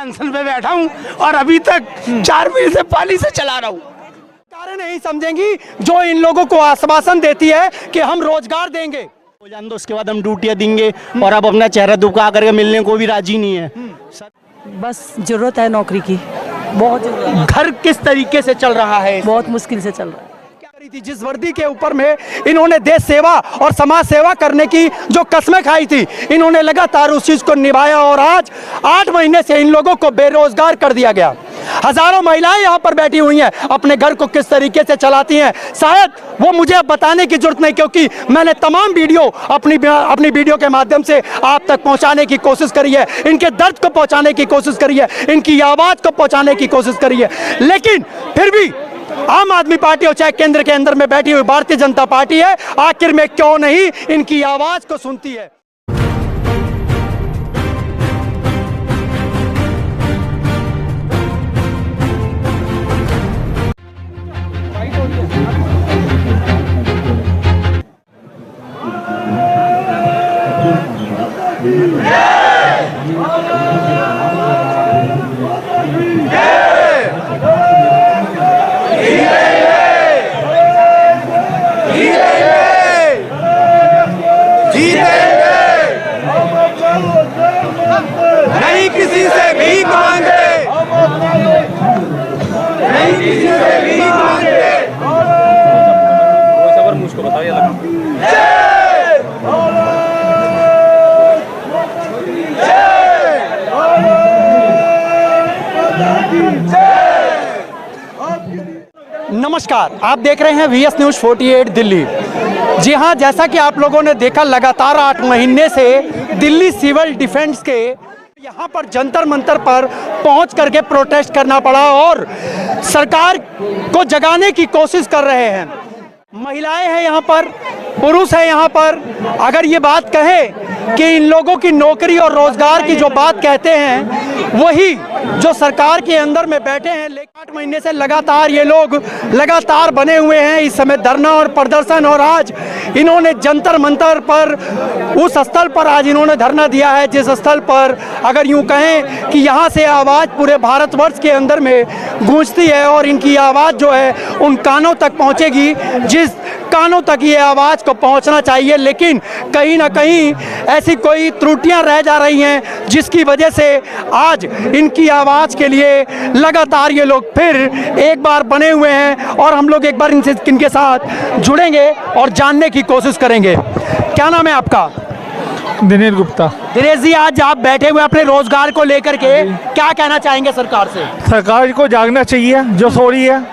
अनशन पे बैठा हूँ और अभी तक 4 महीने से पानी से चला रहा हूँ। सरकारें नहीं समझेंगी जो इन लोगों को आश्वासन देती है कि हम रोजगार देंगे, हो जान दो, उसके बाद हम ड्यूटियाँ देंगे और अब अपना चेहरा दुबका करके मिलने को भी राजी नहीं है। बस जरूरत है नौकरी की, बहुत जरूरत है। घर किस तरीके से चल रहा है? बहुत मुश्किल से चल रहा है। क्या करी थी जिस वर्दी के ऊपर में इन्होंने देश सेवा और समाज सेवा करने की जो कस्में खाई थी, इन्होंने लगातार उस चीज को निभाया और आज 8 महीने से इन लोगों को बेरोजगार कर दिया गया। हजारों महिलाएं यहाँ पर बैठी हुई हैं, अपने घर को किस तरीके से चलाती हैं शायद वो मुझे अब बताने की जरूरत नहीं, क्योंकि मैंने तमाम वीडियो अपनी वीडियो के माध्यम से आप तक पहुंचाने की कोशिश करी है, इनके दर्द को पहुंचाने की कोशिश करी है, इनकी आवाज को पहुंचाने की कोशिश करी है। लेकिन फिर भी आम आदमी पार्टी और चाहे केंद्र के अंदर में बैठी हुई भारतीय जनता पार्टी है, आखिर में क्यों नहीं इनकी आवाज को सुनती है। नहीं किसी से भीख मांगे, नहीं किसी से भीख मांगे। मुझको बताइए। नमस्कार, आप देख रहे हैं VS न्यूज़ 48 दिल्ली। जी हां, जैसा कि आप लोगों ने देखा, लगातार 8 महीने से दिल्ली सिविल डिफेंस के यहाँ पर जंतर मंतर पर पहुँच करके प्रोटेस्ट करना पड़ा और सरकार को जगाने की कोशिश कर रहे हैं। महिलाएं हैं यहाँ पर, पुरुष है यहाँ पर। अगर ये बात कहें कि इन लोगों की नौकरी और रोजगार की जो बात कहते हैं वही जो सरकार के अंदर में बैठे हैं, लेकिन 8 महीने से लगातार ये लोग लगातार बने हुए हैं इस समय धरना और प्रदर्शन। और आज इन्होंने जंतर मंतर पर, उस स्थल पर आज इन्होंने धरना दिया है जिस स्थल पर अगर यूं कहें कि यहाँ से आवाज़ पूरे भारतवर्ष के अंदर में गूंजती है और इनकी आवाज़ जो है उन कानों तक पहुँचेगी जिस कानों तक ये आवाज़ को पहुंचना चाहिए। लेकिन कहीं ना कहीं ऐसी कोई त्रुटियां रह जा रही हैं जिसकी वजह से आज इनकी आवाज़ के लिए लगातार ये लोग फिर एक बार बने हुए हैं और हम लोग एक बार इनके साथ जुड़ेंगे और जानने की कोशिश करेंगे। क्या नाम है आपका? दिनेश गुप्ता। दिनेश जी, आज आप बैठे हुए अपने रोजगार को लेकर के क्या कहना चाहेंगे सरकार से? सरकार को जागना चाहिए जो सो रही है।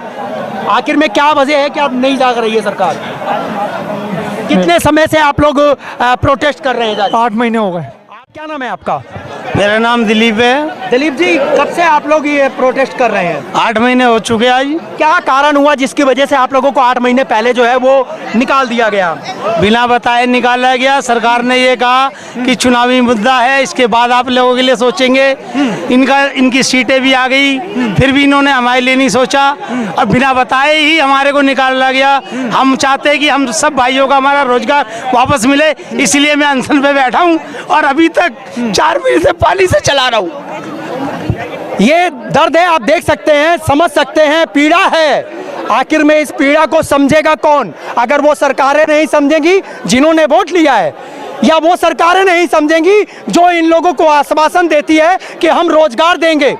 आखिर में क्या वजह है कि अब नहीं जाग रही है सरकार? कितने समय से आप लोग प्रोटेस्ट कर रहे हैं? 8 महीने हो गए। क्या नाम है आपका? मेरा नाम दिलीप है। दिलीप जी, कब से आप लोग ये प्रोटेस्ट कर रहे हैं? 8 महीने हो चुके आज। क्या कारण हुआ जिसकी वजह से आप लोगों को 8 महीने पहले जो है वो निकाल दिया गया? बिना बताए निकाला गया। सरकार ने ये कहा कि चुनावी मुद्दा है, इसके बाद आप लोगों के लिए सोचेंगे। इनकी सीटें भी आ गई, फिर भी इन्होंने हमारे लिए नहीं सोचा और बिना बताए ही हमारे को निकाला गया। हम चाहते हैं कि हम सब भाइयों का हमारा रोजगार वापस मिले, इसलिए मैं अनशन पे बैठा हूँ और अभी तक 4 महीने से पानी से चला रहा हूँ। ये दर्द है, आप देख सकते हैं, समझ सकते हैं, पीड़ा है। आखिर में इस पीड़ा को समझेगा कौन? अगर वो सरकारें नहीं समझेंगी जिन्होंने वोट लिया है, या वो सरकारें नहीं समझेंगी जो इन लोगों को आश्वासन देती है कि हम रोजगार देंगे,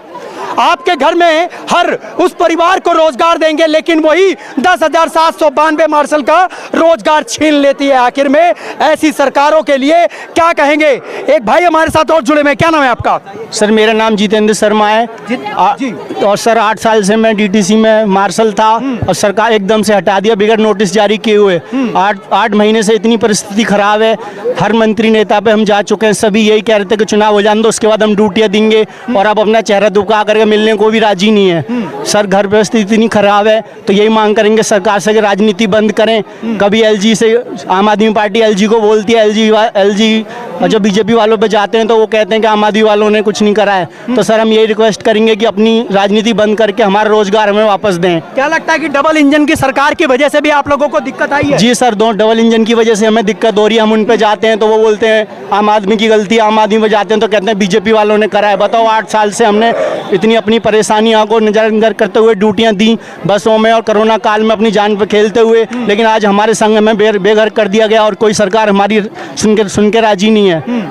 आपके घर में हर उस परिवार को रोजगार देंगे, लेकिन वही 10,792 मार्शल का रोजगार छीन लेती है। आखिर में ऐसी सरकारों के लिए क्या कहेंगे? एक भाई हमारे साथ और जुड़े में, क्या नाम है आपका? सर, मेरा नाम जितेंद्र शर्मा है जी। और सर 8 साल से मैं DTC में मार्शल था और सरकार एकदम से हटा दिया बिगड़ नोटिस जारी किए हुए। 8 महीने से इतनी परिस्थिति खराब है। हर मंत्री नेता पे हम जा चुके हैं, सभी यही कह रहे थे कि चुनाव हो जाने दो, उसके बाद हम ड्यूटियाँ देंगे और अब अपना चेहरा दुबका करके मिलने को भी राजी नहीं है। सर, घर परिस्थिति इतनी खराब है तो यही मांग करेंगे सरकार से कि राजनीति बंद करें। कभी LG से आम आदमी पार्टी LG को बोलती है, LG और जब बीजेपी वालों पे जाते हैं तो वो कहते हैं कि आम आदमी वालों ने कुछ नहीं करा है। तो सर हम यही रिक्वेस्ट करेंगे कि अपनी राजनीति बंद करके हमारा रोजगार हमें वापस दें। क्या लगता है कि डबल इंजन की सरकार की वजह से भी आप लोगों को दिक्कत आई है? जी सर, दो डबल इंजन की वजह से हमें दिक्कत हो रही है। हम उन पे जाते हैं तो वो बोलते हैं आम आदमी की गलती, आम आदमी पे जाते हैं तो कहते हैं बीजेपी वालों ने करा है। बताओ 8 साल से हमने इतनी अपनी परेशानियों को नजरअंदाज करते हुए ड्यूटियां दी बसों में और कोरोना काल में अपनी जान पे खेलते हुए, लेकिन आज हमारे संग में बेघर कर दिया गया और कोई सरकार हमारी सुन के राजी नहीं है।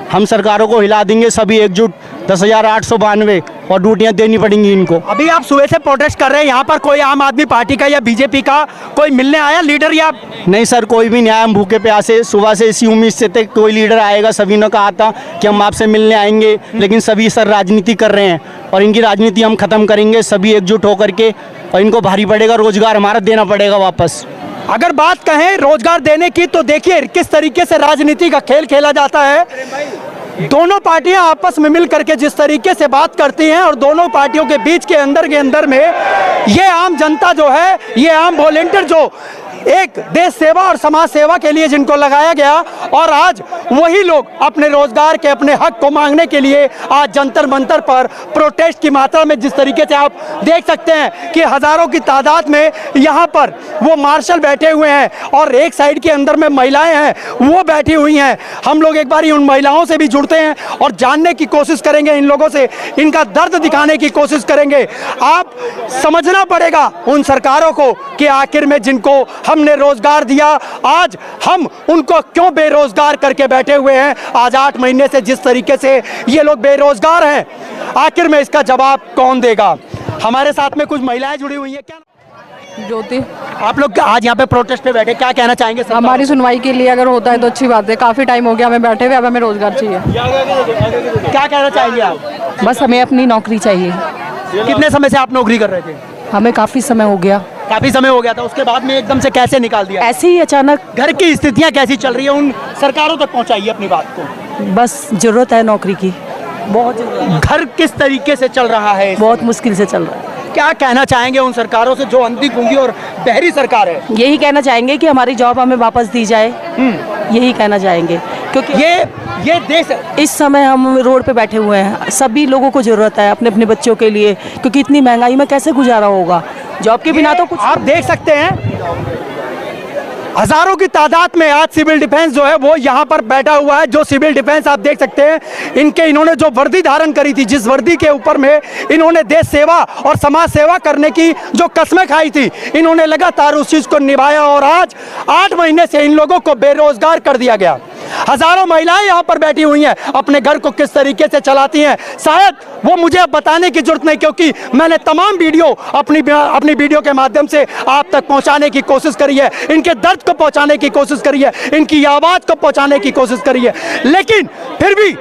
हम सरकारों को हिला देंगे सभी एकजुट 10,892 और ड्यूटियां देनी पड़ेंगी इनको। अभी आप सुबह से प्रोटेस्ट कर रहे हैं, यहाँ पर कोई आम आदमी पार्टी का या बीजेपी का कोई मिलने आया लीडर या? नहीं सर, कोई भी नहीं आया। हम भूखे प्यासे सुबह से इसी उम्मीद से थे कोई लीडर आएगा। सभी ने कहा था कि हम आपसे मिलने आएंगे, लेकिन सभी सर राजनीति कर रहे हैं और इनकी राजनीति हम खत्म करेंगे सभी एकजुट होकर के, और इनको भारी पड़ेगा, रोजगार हमारा देना पड़ेगा वापस। अगर बात कहें रोजगार देने की तो देखिए किस तरीके से राजनीति का खेल खेला जाता है। दोनों पार्टियां आपस में मिल करके जिस तरीके से बात करती हैं और दोनों पार्टियों के बीच के अंदर में ये आम जनता जो है, ये आम वॉलेंटियर जो एक देश सेवा और समाज सेवा के लिए जिनको लगाया गया, और आज वही लोग अपने रोजगार के अपने हक को मांगने के लिए आज जंतर मंतर पर प्रोटेस्ट की मात्रा में जिस तरीके से आप देख सकते हैं कि हजारों की तादाद में यहाँ पर वो मार्शल बैठे हुए हैं और एक साइड के अंदर में महिलाएं हैं वो बैठी हुई हैं। हम लोग एक बार उन महिलाओं से भी जुड़ते हैं और जानने की कोशिश करेंगे, इन लोगों से इनका दर्द दिखाने की कोशिश करेंगे। आप समझना पड़ेगा उन सरकारों को कि आखिर में जिनको हमने रोजगार दिया आज हम उनको क्यों बेरोजगार करके बैठे हुए हैं। आज 8 महीने से जिस तरीके से ये लोग बेरोजगार हैं, आखिर में इसका जवाब कौन देगा। हमारे साथ में कुछ महिलाएं जुड़ी हुई हैं। क्या ज्योति, आप लोग आज यहाँ पे प्रोटेस्ट पे बैठे, क्या कहना चाहेंगे सरकार? हमारी सुनवाई के लिए अगर होता है तो अच्छी बात है। काफ़ी टाइम हो गया हमें बैठे हुए, अब हमें रोजगार चाहिए। क्या कहना चाहेंगे आप? बस हमें अपनी नौकरी चाहिए। कितने समय से आप नौकरी कर रहे थे? हमें काफ़ी समय हो गया। काफी समय हो गया था, उसके बाद में एकदम से कैसे निकाल दिया? ऐसे ही अचानक। घर की स्थितियां कैसी चल रही है, उन सरकारों तक पहुंचाइए अपनी बात को। बस जरूरत है नौकरी की, बहुत जरूरत। घर किस तरीके से चल रहा है? बहुत मुश्किल से चल रहा है। क्या कहना चाहेंगे उन सरकारों से जो अंधी गूंगी और बहरी सरकार है? यही कहना चाहेंगे कि हमारी जॉब हमें वापस दी जाए। यही कहना चाहेंगे क्योंकि ये देश इस समय हम रोड पे बैठे हुए हैं। सभी लोगों को ज़रूरत है अपने अपने बच्चों के लिए, क्योंकि इतनी महंगाई में कैसे गुजारा होगा। जॉब के बिना तो कुछ। आप देख सकते हैं हजारों की तादाद में आज सिविल डिफेंस जो है वो यहाँ पर बैठा हुआ है। जो सिविल डिफेंस आप देख सकते हैं इन्होंने जो वर्दी धारण करी थी, जिस वर्दी के ऊपर में इन्होंने देश सेवा और समाज सेवा करने की जो कस्में खाई थी, इन्होंने लगातार उस चीज को निभाया और आज 8 महीने से इन लोगों को बेरोजगार कर दिया गया। हजारों महिलाएं यहाँ पर बैठी हुई हैं, अपने घर को किस तरीके से चलाती हैं शायद वो मुझे अब बताने की जरूरत नहीं, क्योंकि मैंने तमाम वीडियो अपनी वीडियो के माध्यम से आप तक पहुंचाने की कोशिश करी है, इनके दर्द को पहुंचाने की कोशिश करी है, इनकी आवाज को पहुंचाने की कोशिश करी है। लेकिन फिर भी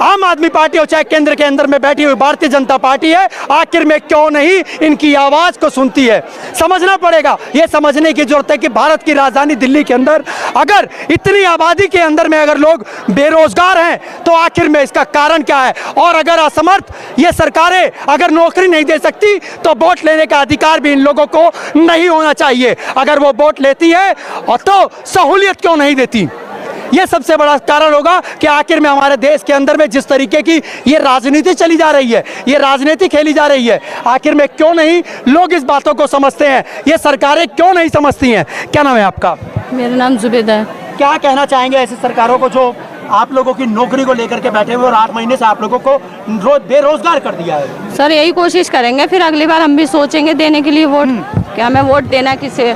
आम आदमी पार्टी हो चाहे केंद्र के अंदर में बैठी हुई भारतीय जनता पार्टी है, आखिर में क्यों नहीं इनकी आवाज को सुनती है। समझना पड़ेगा, ये समझने की जरूरत है कि भारत की राजधानी दिल्ली के अंदर अगर इतनी आबादी के अंदर में अगर लोग बेरोजगार हैं तो आखिर में इसका कारण क्या है। और अगर असमर्थ ये सरकारें अगर नौकरी नहीं दे सकती तो वोट लेने का अधिकार भी इन लोगों को नहीं होना चाहिए। अगर वो वोट लेती है तो सहूलियत क्यों नहीं देती, ये सबसे बड़ा कारण होगा कि आखिर में हमारे देश के अंदर में जिस तरीके की ये राजनीति चली जा रही है, ये राजनीति खेली जा रही है, आखिर में क्यों नहीं लोग इस बातों को समझते हैं, ये सरकारें क्यों नहीं समझती हैं। क्या नाम है आपका? मेरा नाम जुबेदा है। क्या कहना चाहेंगे ऐसी सरकारों को जो आप लोगों की नौकरी को लेकर के बैठे हुए और 8 महीने से आप लोगों को बेरोजगार कर दिया है? सर यही कोशिश करेंगे, फिर अगली बार हम भी सोचेंगे देने के लिए वोट कि हमें वोट देना किसे।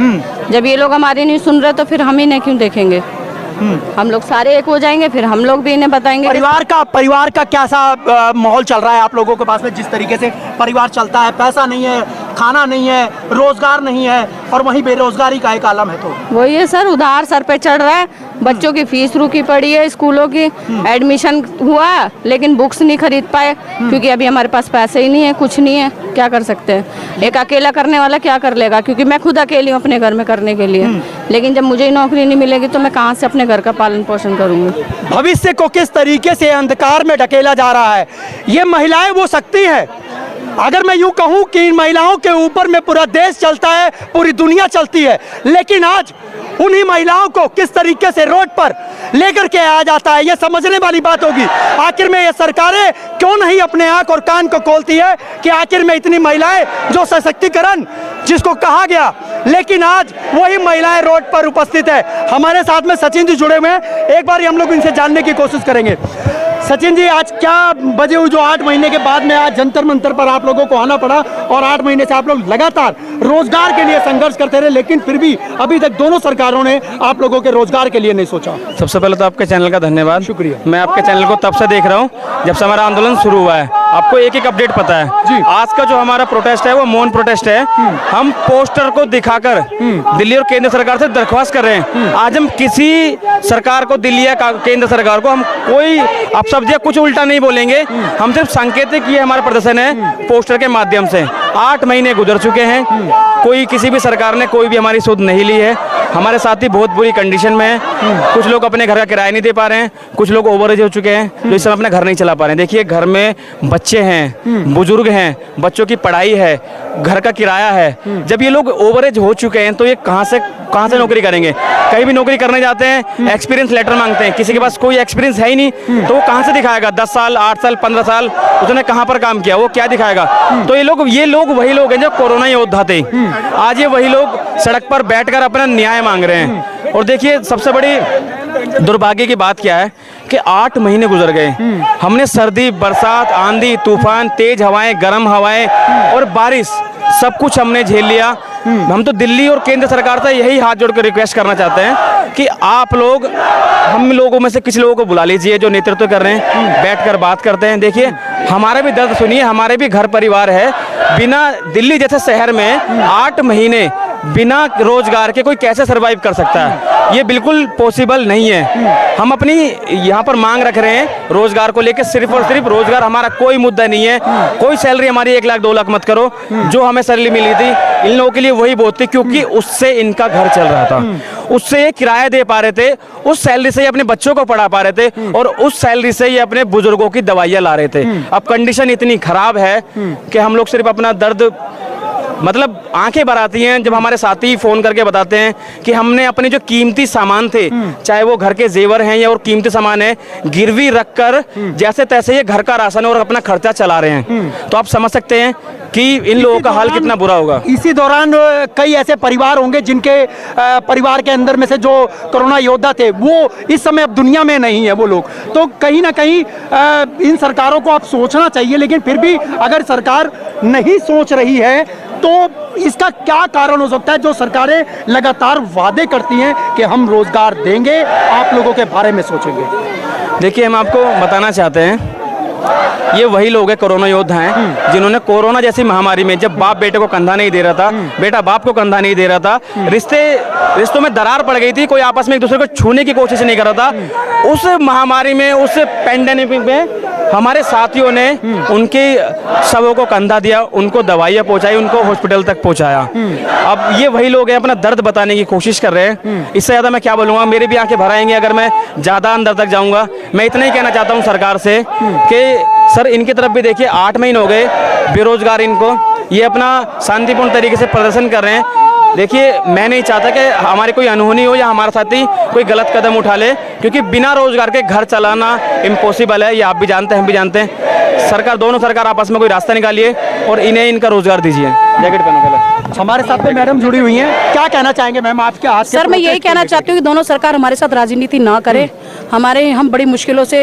जब ये लोग हमारी नहीं सुन रहे तो फिर हम इन्हें क्यों देखेंगे। हम लोग सारे एक हो जाएंगे, फिर हम लोग भी इन्हें बताएंगे। परिवार का कैसा माहौल चल रहा है आप लोगों के पास में? जिस तरीके से परिवार चलता है, पैसा नहीं है, खाना नहीं है, रोजगार नहीं है और वहीं बेरोजगारी का एक आलम है। तो वही है सर, उधार सर पे चढ़ रहा है, बच्चों की फीस रुकी पड़ी है, स्कूलों की एडमिशन हुआ लेकिन बुक्स नहीं खरीद पाए क्योंकि अभी हमारे पास पैसे ही नहीं है, कुछ नहीं है, क्या कर सकते हैं। एक अकेला करने वाला क्या कर लेगा, क्योंकि मैं खुद अकेली हूँ अपने घर में करने के लिए, लेकिन जब मुझे नौकरी नहीं मिलेगी तो मैं कहाँ से अपने घर का पालन पोषण करूँगी। भविष्य को किस तरीके से अंधकार में ढकेला जा रहा है। ये महिलाएं वो शक्ति है, अगर मैं यूं कहूं कि इन महिलाओं के ऊपर में पूरा देश चलता है, पूरी दुनिया चलती है, लेकिन आज उन्हीं महिलाओं को किस तरीके से रोड पर लेकर के आया जाता है, ये समझने वाली बात होगी। आखिर में ये सरकारें क्यों नहीं अपने आंख और कान को खोलती है कि आखिर में इतनी महिलाएं जो सशक्तिकरण जिसको कहा गया, लेकिन आज वही महिलाएं रोड पर उपस्थित है। हमारे साथ में सचिन जी जुड़े हुए हैं, एक बार हम लोग इनसे जानने की कोशिश करेंगे। सचिन जी, आज क्या वजह हुई जो 8 महीने के बाद में आज जंतर मंतर पर आप लोगों को आना पड़ा, और 8 महीने से आप लोग लगातार रोजगार के लिए संघर्ष करते रहे, लेकिन फिर भी अभी तक दोनों सरकारों ने आप लोगों के रोजगार के लिए नहीं सोचा? सबसे पहले तो आपके चैनल का धन्यवाद, शुक्रिया। मैं आपके चैनल को तब से देख रहा हूँ जब से हमारा आंदोलन शुरू हुआ है। आपको एक एक अपडेट पता है जी। आज का जो हमारा प्रोटेस्ट है वो मौन प्रोटेस्ट है। हम पोस्टर को दिखाकर दिल्ली और केंद्र सरकार से दरख्वास्त कर रहे हैं। आज हम किसी सरकार को, दिल्ली या केंद्र सरकार को, हम कोई अपशब्द या कुछ उल्टा नहीं बोलेंगे। हम सिर्फ सांकेतिक ये हमारा प्रदर्शन है पोस्टर के माध्यम से। 8 महीने गुजर चुके हैं, कोई किसी भी सरकार ने कोई भी हमारी सुध नहीं ली है। हमारे साथी बहुत बुरी कंडीशन में हैं, कुछ लोग अपने घर का किराया नहीं दे पा रहे हैं, कुछ लोग ओवरेज हो चुके हैं जो इस समय अपना घर नहीं चला पा रहे हैं। देखिए, घर में बच्चे हैं, बुजुर्ग हैं, बच्चों की पढ़ाई है, घर का किराया है। जब ये लोग ओवरेज हो चुके हैं तो ये कहाँ से नौकरी करेंगे? कहीं भी नौकरी करने जाते हैं एक्सपीरियंस लेटर मांगते हैं, किसी के पास कोई एक्सपीरियंस है ही नहीं तो वो कहाँ से दिखाएगा? 10 साल, 8 साल, 15 साल उसने कहाँ पर काम किया, वो क्या दिखाएगा? तो ये लोग वही लोग हैं जो कोरोना योद्धा थे। आज ये वही लोग सड़क पर बैठकर अपना न्याय मांग रहे हैं। और देखिए, सबसे बड़ी दुर्भाग्य की बात क्या है कि 8 महीने गुजर गए, हमने सर्दी, बरसात, आंधी, तूफान, तेज हवाएं, गर्म हवाएं और बारिश सब कुछ हमने झेल लिया। हम तो दिल्ली और केंद्र सरकार से यही हाथ जोड़कर रिक्वेस्ट करना चाहते हैं कि आप लोग हम लोगों में से किसी लोगों को बुला लीजिए जो नेतृत्व कर रहे हैं, बैठकर बात करते हैं। देखिए, हमारा भी दर्द सुनिए, हमारे भी घर परिवार है। बिना दिल्ली जैसे शहर में 8 महीने बिना रोजगार के कोई कैसे सरवाइव कर सकता है? ये बिल्कुल पॉसिबल नहीं है। हम अपनी यहाँ पर मांग रख रहे हैं रोजगार को लेकर, सिर्फ और सिर्फ रोजगार। हमारा कोई मुद्दा नहीं है। कोई सैलरी हमारी 1 लाख 2 लाख मत करो, जो हमें सैलरी मिली थी इन लोगों के लिए वही बहुत थी, क्योंकि उससे इनका घर चल रहा था, उससे ये किराया दे पा रहे थे, उस सैलरी से ये अपने बच्चों को पढ़ा पा रहे थे और उस सैलरी से ये अपने बुजुर्गों की दवाइयाँ ला रहे थे। अब कंडीशन इतनी खराब है कि हम लोग सिर्फ अपना दर्द, मतलब आंखें भर आती हैं जब हमारे साथी फोन करके बताते हैं कि हमने अपने जो कीमती सामान थे, चाहे वो घर के जेवर हैं या और कीमती सामान है, गिरवी रखकर जैसे तैसे ये घर का राशन और अपना खर्चा चला रहे हैं। तो आप समझ सकते हैं कि इन लोगों का हाल कितना बुरा होगा। इसी दौरान कई ऐसे परिवार होंगे जिनके परिवार के अंदर में से जो कोरोना योद्धा थे वो इस समय अब दुनिया में नहीं है वो लोग। तो कहीं ना कहीं इन सरकारों को अब सोचना चाहिए, लेकिन फिर भी अगर सरकार नहीं सोच रही है तो इसका क्या कारण हो सकता है जो सरकारें लगातार वादे करती हैं कि हम रोजगार देंगे, आप लोगों के बारे में सोचेंगे? देखिए, हम आपको बताना चाहते हैं, ये वही लोग हैं, कोरोना योद्धा हैं, जिन्होंने कोरोना जैसी महामारी में, जब बाप बेटे को कंधा नहीं दे रहा था, बेटा बाप को कंधा नहीं दे रहा था, रिश्तों में दरार पड़ गई थी, कोई आपस में एक दूसरे को छूने की कोशिश नहीं कर रहा था, उस महामारी में, उस पैंडेमिक में हमारे साथियों ने उनके शवों को कंधा दिया, उनको दवाइयाँ पहुँचाई, उनको हॉस्पिटल तक पहुँचाया। अब ये वही लोग हैं, अपना दर्द बताने की कोशिश कर रहे हैं। इससे ज़्यादा मैं क्या बोलूँगा, मेरी भी आंखें भर आएंगी अगर मैं ज़्यादा अंदर तक जाऊँगा। मैं इतना ही कहना चाहता हूँ सरकार से कि सर, इनकी तरफ भी देखिए, 8 महीने हो गए बेरोजगार इनको, ये अपना शांतिपूर्ण तरीके से प्रदर्शन कर रहे हैं। देखिए, मैं नहीं चाहता कि हमारी कोई अनहोनी हो या हमारा साथी कोई गलत कदम उठा ले, क्योंकि बिना रोजगार के घर चलाना इम्पॉसिबल है, ये आप भी जानते हैं, हम भी जानते हैं। सरकार, दोनों सरकार आपस में कोई रास्ता निकालिए और इन्हें इनका रोजगार दीजिए। जैकेट पहनो पहले। हमारे साथ में मैडम जुड़ी हुई हैं, क्या कहना चाहेंगे मैम आपके हाथ से? सर, मैं यही कहना चाहती हूँ कि दोनों सरकार हमारे साथ राजनीति ना करे। हम बड़ी मुश्किलों से,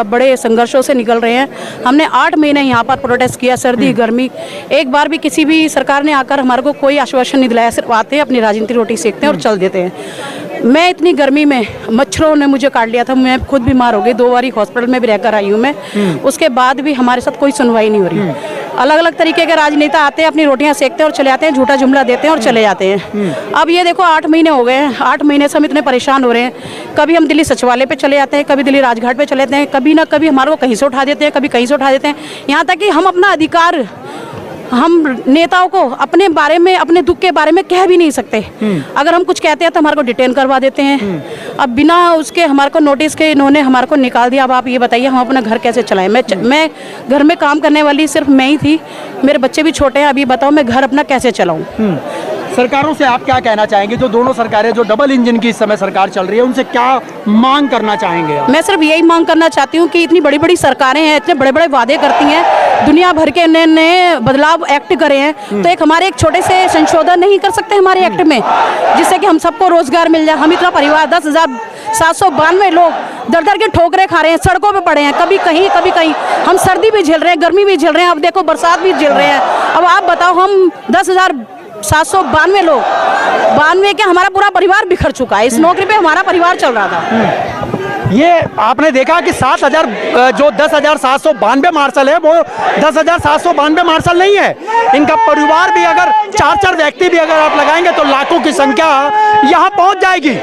बड़े संघर्षों से निकल रहे हैं। हमने 8 महीने यहाँ पर प्रोटेस्ट किया, सर्दी गर्मी, एक बार भी किसी भी सरकार ने आकर हमारे को कोई आश्वासन नहीं दिलाया। सिर्फ आते हैं, अपनी राजनीति रोटी सेकते हैं और चल देते हैं। मैं इतनी गर्मी में, मच्छरों ने मुझे काट लिया था, मैं खुद बीमार हो गई, 2 बार हॉस्पिटल में भी रहकर आई हूँ मैं। उसके बाद भी हमारे साथ कोई सुनवाई नहीं हो रही। अलग अलग तरीके के राजनेता आते हैं, अपनी रोटियां सेकते हैं और चले जाते हैं, झूठा जुमला देते हैं और चले जाते हैं। अब ये देखो, 8 महीने हो गए हैं, 8 महीने से हम इतने परेशान हो रहे हैं। कभी हम दिल्ली सचिवालय पे चले जाते हैं, कभी दिल्ली राजघाट पे चले जाते हैं, कभी ना कभी हमारे को कहीं से उठा देते हैं, कभी कहीं से उठा देते हैं। यहाँ तक कि हम अपना अधिकार, हम नेताओं को अपने बारे में, अपने दुख के बारे में कह भी नहीं सकते। अगर हम कुछ कहते हैं तो हमारे को डिटेन करवा देते हैं। अब बिना उसके हमारे को नोटिस के इन्होंने हमारे को निकाल दिया। अब आप ये बताइए, हम अपना घर कैसे चलाएं? मैं घर में काम करने वाली सिर्फ मैं ही थी, मेरे बच्चे भी छोटे हैं। अभी बताओ, मैं घर अपना कैसे चलाऊं? सरकारों से आप क्या कहना चाहेंगे, जो दोनों सरकारें, जो डबल इंजन की इस समय सरकार चल रही है, उनसे क्या मांग करना चाहेंगे आप? मैं सिर्फ यही मांग करना चाहती हूँ कि इतनी बड़ी बड़ी सरकारें हैं, इतने बड़े बड़े वादे करती हैं, दुनिया भर के नए नए बदलाव एक्ट करे हैं, तो एक हमारे एक छोटे से संशोधन नहीं कर सकते हमारे एक्ट में, जिससे कि हम सबको रोजगार मिल जाए। हम इतना परिवार 10,792 लोग दर दर के ठोकरे खा रहे हैं, सड़कों पे पड़े हैं, कभी कहीं हम सर्दी भी झेल रहे हैं, गर्मी भी झेल रहे हैं, अब देखो बरसात भी झेल रहे हैं। अब आप बताओ, हम 10,792 लोग, 92 के हमारा पूरा परिवार बिखर चुका है। इस नौकरी पे हमारा परिवार चल रहा था। ये आपने देखा कि 7,000 जो 10,792 मार्शल है, वो 10,792 मार्शल नहीं है। इनका परिवार भी अगर 4-4 व्यक्ति भी अगर आप लगाएंगे तो लाखों की संख्या यहाँ पहुँच जाएगी।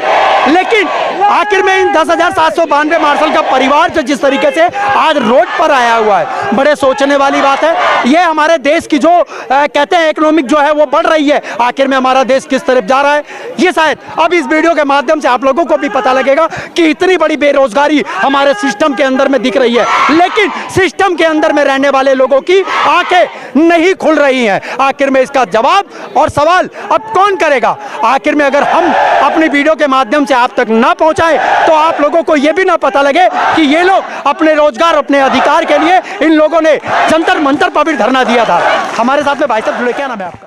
लेकिन आखिर में इन 10,792 मार्शल का परिवार जो जिस तरीके से आज रोड पर आया हुआ है, बड़े सोचने वाली बात है। ये हमारे देश की जो कहते हैं इकोनॉमिक जो है वो बढ़ रही है, आखिर में हमारा देश किस तरफ जा रहा है, ये शायद अब इस वीडियो के माध्यम से आप लोगों को भी पता लगेगा कि इतनी बड़ी बेरोजगारी हमारे सिस्टम के अंदर में दिख रही है, लेकिन सिस्टम के अंदर में रहने वाले लोगों की आंखें नहीं खुल रही हैं। आखिर में इसका जवाब और सवाल अब कौन करेगा? आखिर में अगर हम अपनी वीडियो के माध्यम से आप तक ना पहुंचाए तो आप लोगों को यह भी ना पता लगे कि ये लोग अपने रोजगार, अपने अधिकार के लिए इन लोगों ने जंतर मंतर पर भी धरना दिया था। हमारे साथ में भाई साहब जुड़े, क्या नाम है आपका?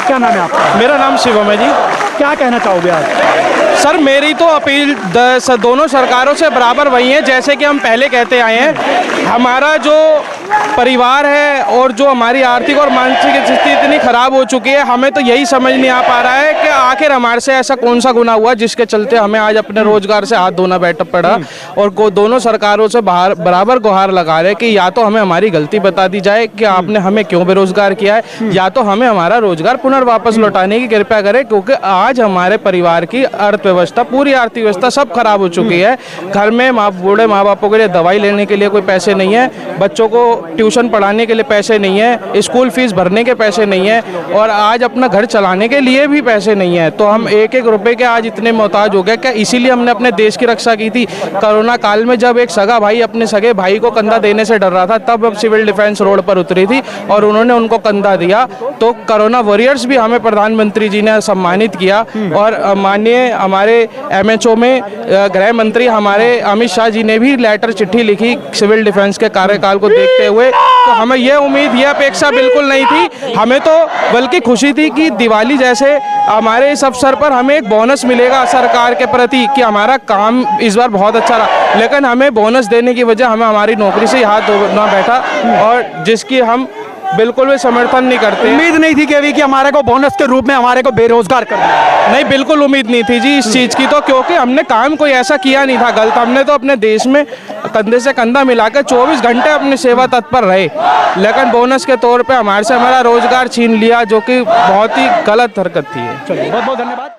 क्या नाम है आपका? मेरा नाम शिवम है जी। क्या कहना चाहोगे आज? सर, मेरी तो अपील दोनों सरकारों से बराबर वही है जैसे कि हम पहले कहते आए हैं। हमारा जो परिवार है और जो हमारी आर्थिक और मानसिक स्थिति इतनी खराब हो चुकी है, हमें तो यही समझ नहीं आ पा रहा है कि आखिर हमारे से ऐसा कौन सा गुनाह हुआ जिसके चलते हमें आज अपने रोजगार से हाथ धोना बैठ पड़ा। और दोनों सरकारों से बराबर गुहार लगा रहे कि या तो हमें हमारी गलती बता दी जाए कि आपने हमें क्यों बेरोजगार किया है, या तो हमें हमारा रोजगार पुनर्वापस लौटाने की कृपा करें, क्योंकि आज हमारे परिवार की अर्थव्यवस्था, पूरी आर्थिक व्यवस्था सब खराब हो चुकी है। घर में बूढ़े माँ बापों के लिए दवाई लेने के लिए कोई पैसे नहीं है, बच्चों को ट्यूशन पढ़ाने के लिए पैसे नहीं है, स्कूल फीस भरने के पैसे नहीं है, और आज अपना घर चलाने के लिए भी पैसे नहीं है। तो हम एक एक रुपए के आज इतने मोहताज हो गए। क्या इसीलिए हमने अपने देश की रक्षा की थी? कोरोना काल में जब एक सगा भाई अपने सगे भाई को कंधा देने से डर रहा था, तब अब सिविल डिफेंस रोड पर उतरी थी और उन्होंने उनको कंधा दिया। तो कोरोना वॉरियर्स भी हमें प्रधानमंत्री जी ने सम्मानित किया। और माननीय हमारे MHO में गृह मंत्री हमारे अमित शाह जी ने भी लेटर चिट्ठी लिखी सिविल डिफेंस के कार्यकाल को देखते हुए। तो हमें यह उम्मीद, यह अपेक्षा बिल्कुल नहीं थी। हमें तो बल्कि खुशी थी कि दिवाली जैसे हमारे इस अवसर पर हमें एक बोनस मिलेगा सरकार के प्रति कि हमारा काम इस बार बहुत अच्छा रहा। लेकिन हमें बोनस देने की वजह हमें हमारी नौकरी से हाथ धोना बैठा, और जिसकी हम बिल्कुल भी समर्थन नहीं करते। उम्मीद नहीं थी कि हमारे को बोनस के रूप में हमारे को बेरोजगार कर दिया। नहीं, बिल्कुल उम्मीद नहीं थी जी इस चीज़ की, तो क्योंकि हमने काम कोई ऐसा किया नहीं था गलत। हमने तो अपने देश में कंधे से कंधा मिलाकर 24 घंटे अपनी सेवा तत्पर रहे, लेकिन बोनस के तौर पे हमारे से हमारा रोजगार छीन लिया, जो कि बहुत ही गलत हरकत थी। चलिए, बहुत बहुत धन्यवाद।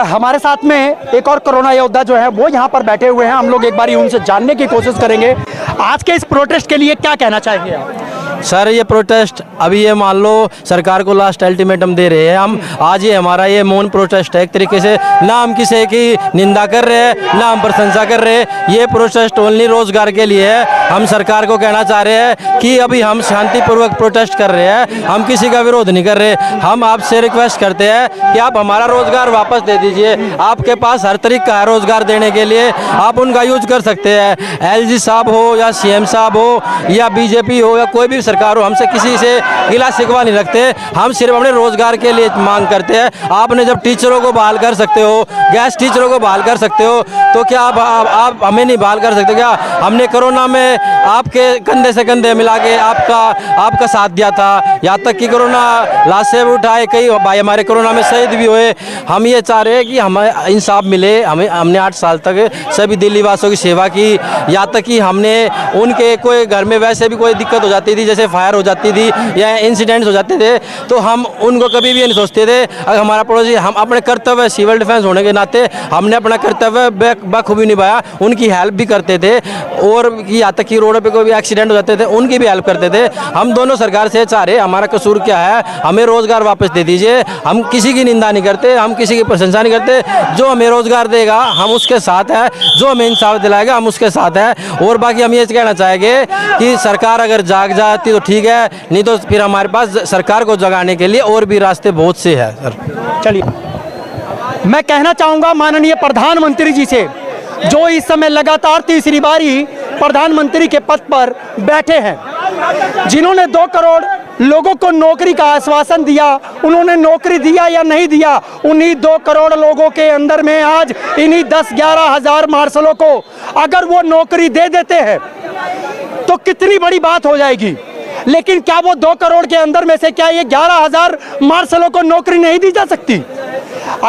हमारे साथ में एक और कोरोना योद्धा जो है वो यहाँ पर बैठे हुए हैं। हम लोग एक बार उनसे जानने की कोशिश करेंगे आज के इस प्रोटेस्ट के लिए क्या कहना चाहेंगे आप? सर, ये प्रोटेस्ट अभी ये मान लो सरकार को लास्ट अल्टीमेटम दे रहे हैं हम। आज ये हमारा ये मौन प्रोटेस्ट है एक तरीके से, ना हम किसी की निंदा कर रहे हैं ना हम प्रशंसा कर रहे हैं। ये प्रोटेस्ट ओनली रोजगार के लिए है। हम सरकार को कहना चाह रहे हैं कि अभी हम शांतिपूर्वक प्रोटेस्ट कर रहे हैं, हम किसी का विरोध नहीं कर रहे। हम आपसे रिक्वेस्ट करते हैं कि आप हमारा रोजगार वापस दे दीजिए। आपके पास हर तरीका है रोजगार देने के लिए, आप उनका यूज कर सकते हैं। LG साहब हो या CM साहब हो या BJP हो या कोई भी सरकार हो, हमसे किसी से गिला शिकवा नहीं रखते। हम सिर्फ अपने रोजगार के लिए मांग करते हैं। आपने जब टीचरों को बहाल कर सकते हो, गैस टीचरों को बहाल कर सकते हो, तो क्या आप हमें नहीं बहाल कर सकते? क्या हमने कोरोना में आपके कंधे से कंधे मिला के आपका साथ दिया था, यहाँ तक कि कोरोना लाशें भी उठाए, कई भाई हमारे कोरोना में शहीद भी हुए। हम ये चाह रहे हैं कि हमें इंसाफ मिले। हमने 8 साल तक सभी दिल्ली वासियों की सेवा की, यहाँ तक कि हमने उनके कोई घर में वैसे भी कोई दिक्कत हो जाती थी, जैसे फायर हो जाती थी या इंसिडेंट्स हो जाते थे, तो हम उनको कभी भी नहीं सोचते थे। अगर हमारा पड़ोसी, हम अपने कर्तव्य सिविल डिफेंस होने के नाते हमने अपना कर्तव्य बखूबी निभाया, उनकी हेल्प भी करते थे। और यहाँ तक कि रोड पे कोई भी एक्सीडेंट हो जाते थे उनकी भी हेल्प करते थे। हम दोनों सरकार से चाह रहे, हमारा कसूर क्या है? हमें रोजगार वापस दे दीजिए। हम किसी की निंदा नहीं करते, हम किसी की प्रशंसा नहीं करते। जो हमें रोजगार देगा हम उसके साथ है, जो हमें इंसाफ दिलाएगा हम उसके साथ है। और बाकी हम ये कहना चाहेंगे कि सरकार अगर जाग जाए सकती तो ठीक है, नहीं तो फिर हमारे पास सरकार को जगाने के लिए और भी रास्ते बहुत से हैं सर। चलिए, मैं कहना चाहूंगा माननीय प्रधानमंत्री जी से, जो इस समय लगातार तीसरी बारी प्रधानमंत्री के पद पर बैठे हैं, जिन्होंने 2 करोड़ लोगों को नौकरी का आश्वासन दिया, उन्होंने नौकरी दिया या नहीं दिया? उन्हीं 2 करोड़ लोगों के अंदर में आज इन्हीं 10-11 हजार मार्शलों को अगर वो नौकरी दे देते हैं तो कितनी बड़ी बात हो जाएगी। लेकिन क्या वो 2 करोड़ के अंदर में से क्या ये 11,000 मार्शलों को नौकरी नहीं दी जा सकती?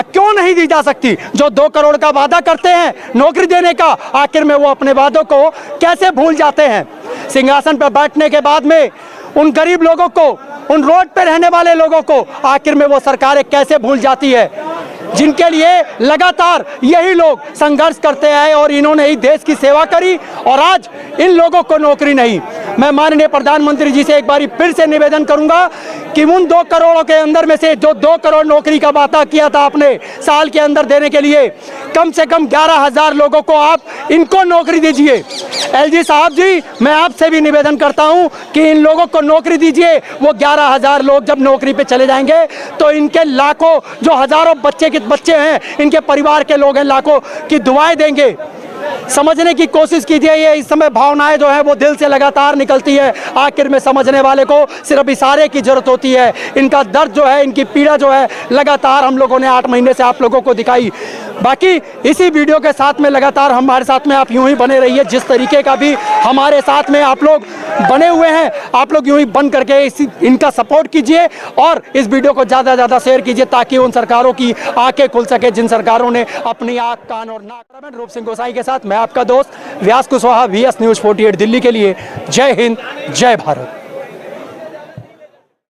क्यों नहीं दी जा सकती? जो 2 करोड़ का वादा करते हैं नौकरी देने का, आखिर में वो अपने वादों को कैसे भूल जाते हैं? सिंहासन पर बैठने के बाद में उन गरीब लोगों को, उन रोड पे रहने वाले लोगों को आखिर में वो सरकारें कैसे भूल जाती है, जिनके लिए लगातार यही लोग संघर्ष करते आए और इन्होंने ही देश की सेवा करी और आज इन लोगों को नौकरी नहीं। मैं माननीय प्रधानमंत्री जी से एक बार फिर से निवेदन करूंगा कि उन 2 करोड़ों के अंदर में से जो 2 करोड़ नौकरी का वादा किया था आपने साल के अंदर देने के लिए, कम से कम 11,000 लोगों को आप इनको नौकरी दीजिए। एलजी साहब जी, मैं आपसे भी निवेदन करता हूं कि इन लोगों को नौकरी दीजिए। वो 11,000 लोग जब नौकरी पे चले जाएंगे तो इनके लाखों, जो हजारों बच्चे हैं, इनके परिवार के लोग हैं, लाखों की दुआएं देंगे। समझने की कोशिश कीजिए, ये इस समय भावनाएं जो है वो दिल से लगातार निकलती है। आखिर में समझने वाले को सिर्फ इशारे की जरूरत होती है। इनका दर्द जो है, इनकी पीड़ा जो है, लगातार हम लोगों ने 8 महीने से आप लोगों को दिखाई। बाकी इसी वीडियो के साथ में लगातार हमारे साथ में आप यूं ही बने रहिए, जिस तरीके का भी हमारे साथ में आप लोग बने हुए हैं, आप लोग यूं ही बन करके इनका सपोर्ट कीजिए और इस वीडियो को ज़्यादा से ज़्यादा शेयर कीजिए, ताकि उन सरकारों की आंखें खुल सके जिन सरकारों ने अपनी आँख, कान और नाक। रूप सिंह गोसाई के साथ मैं आपका दोस्त व्यास कुशवाहा, VS News 48 दिल्ली के लिए। जय हिंद, जय भारत।